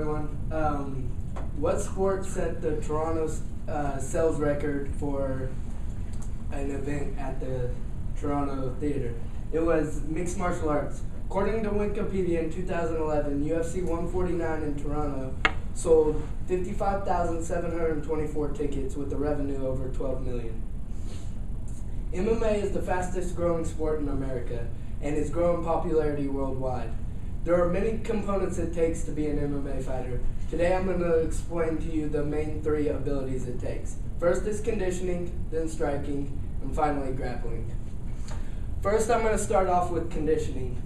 everyone. What sport set the Toronto sales record for an event at the Toronto Theatre? It was mixed martial arts. According to Wikipedia, in 2011, UFC 149 in Toronto sold 55,724 tickets with a revenue over $12 million. MMA is the fastest growing sport in America and is growing popularity worldwide. There are many components it takes to be an MMA fighter. Today I'm going to explain to you the main 3 abilities it takes. First is conditioning, then striking, and finally grappling. First I'm going to start off with conditioning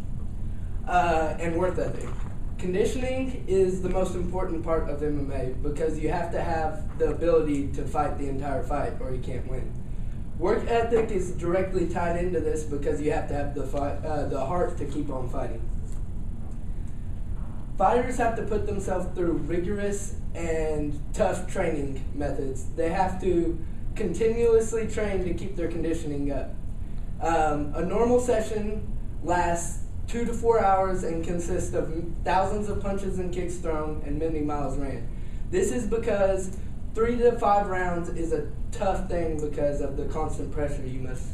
and work ethic. Conditioning is the most important part of MMA because you have to have the ability to fight the entire fight or you can't win. Work ethic is directly tied into this because you have to have the heart to keep on fighting. Fighters have to put themselves through rigorous and tough training methods. They have to continuously train to keep their conditioning up. A normal session lasts 2 to 4 hours and consists of thousands of punches and kicks thrown and many miles ran. This is because 3 to 5 rounds is a tough thing because of the constant pressure you must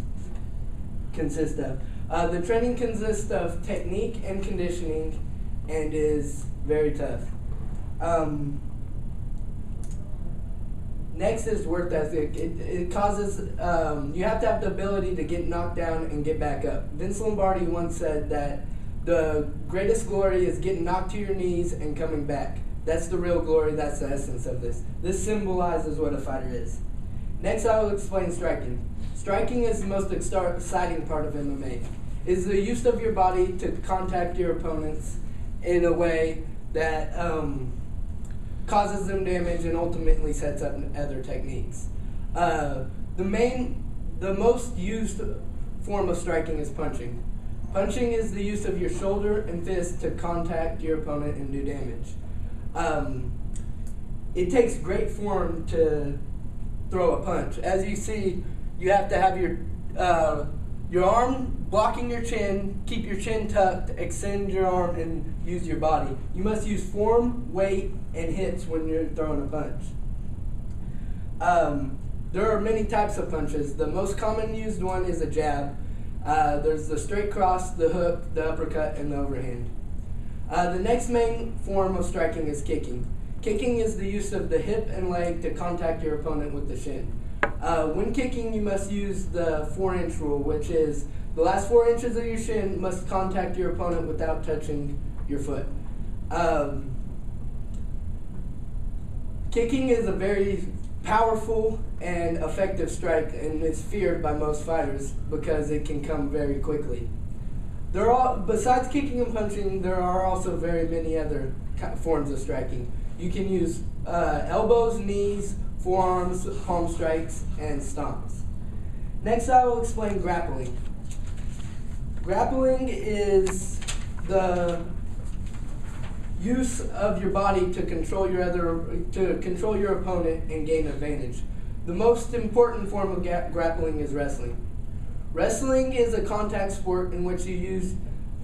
consist of. The training consists of technique and conditioning and is very tough. Next is work ethic. It causes, you have to have the ability to get knocked down and get back up. Vince Lombardi once said that the greatest glory is getting knocked to your knees and coming back. That's the real glory, that's the essence of this. This symbolizes what a fighter is. Next I will explain striking. Striking is the most exciting part of MMA. It is the use of your body to contact your opponents in a way that causes them damage and ultimately sets up other techniques. The most used form of striking is punching. Punching is the use of your shoulder and fist to contact your opponent and do damage. It takes great form to throw a punch. As you see, you have to have your arm blocking your chin, keep your chin tucked, extend your arm, and use your body. You must use form, weight, and hips when you're throwing a punch. There are many types of punches. The most common used one is a jab. There's the straight cross, the hook, the uppercut, and the overhand. The next main form of striking is kicking. Kicking is the use of the hip and leg to contact your opponent with the shin. When kicking, you must use the 4-inch rule, which is the last 4 inches of your shin must contact your opponent without touching your foot. Kicking is a very powerful and effective strike and is feared by most fighters because it can come very quickly. Besides kicking and punching, there are also very many other forms of striking. You can use elbows, knees, forearms, palm strikes, and stomps. Next I will explain grappling. Grappling is the use of your body to control your opponent and gain advantage. The most important form of grappling is wrestling. Wrestling is a contact sport in which you use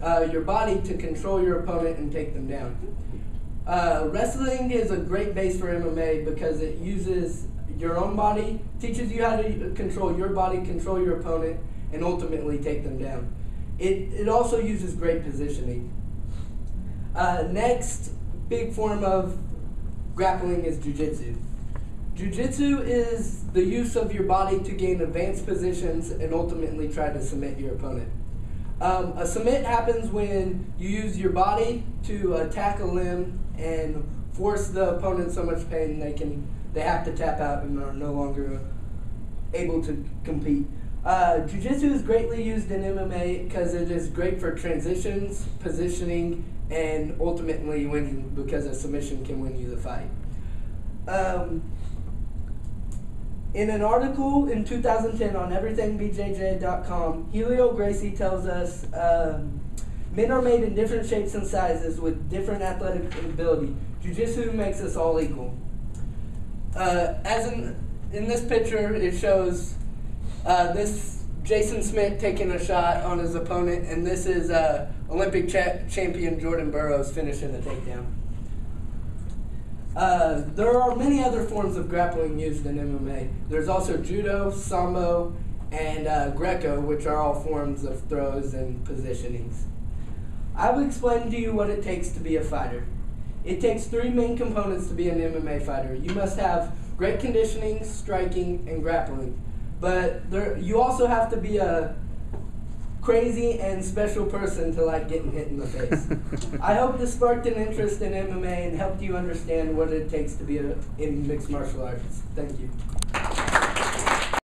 your body to control your opponent and take them down. Wrestling is a great base for MMA because it uses your own body, teaches you how to control your body, control your opponent, and ultimately take them down. It also uses great positioning. Next big form of grappling is jiu-jitsu. Jiu-jitsu is the use of your body to gain advanced positions and ultimately try to submit your opponent. A submit happens when you use your body to attack a limb and force the opponent so much pain they have to tap out and are no longer able to compete. Jiu-jitsu is greatly used in MMA because it is great for transitions, positioning, and ultimately winning because a submission can win you the fight. In an article in 2010 on everythingbjj.com, Helio Gracie tells us men are made in different shapes and sizes with different athletic ability. Jiu-jitsu makes us all equal. As in this picture, it shows this Jason Smith taking a shot on his opponent, and this is Olympic champion Jordan Burroughs finishing the takedown. There are many other forms of grappling used in MMA. There's also judo, sambo, and Greco, which are all forms of throws and positionings. I will explain to you what it takes to be a fighter. It takes three main components to be an MMA fighter. You must have great conditioning, striking, and grappling. But you also have to be a crazy and special person to like getting hit in the face. I hope this sparked an interest in MMA and helped you understand what it takes to be in mixed martial arts. Thank you.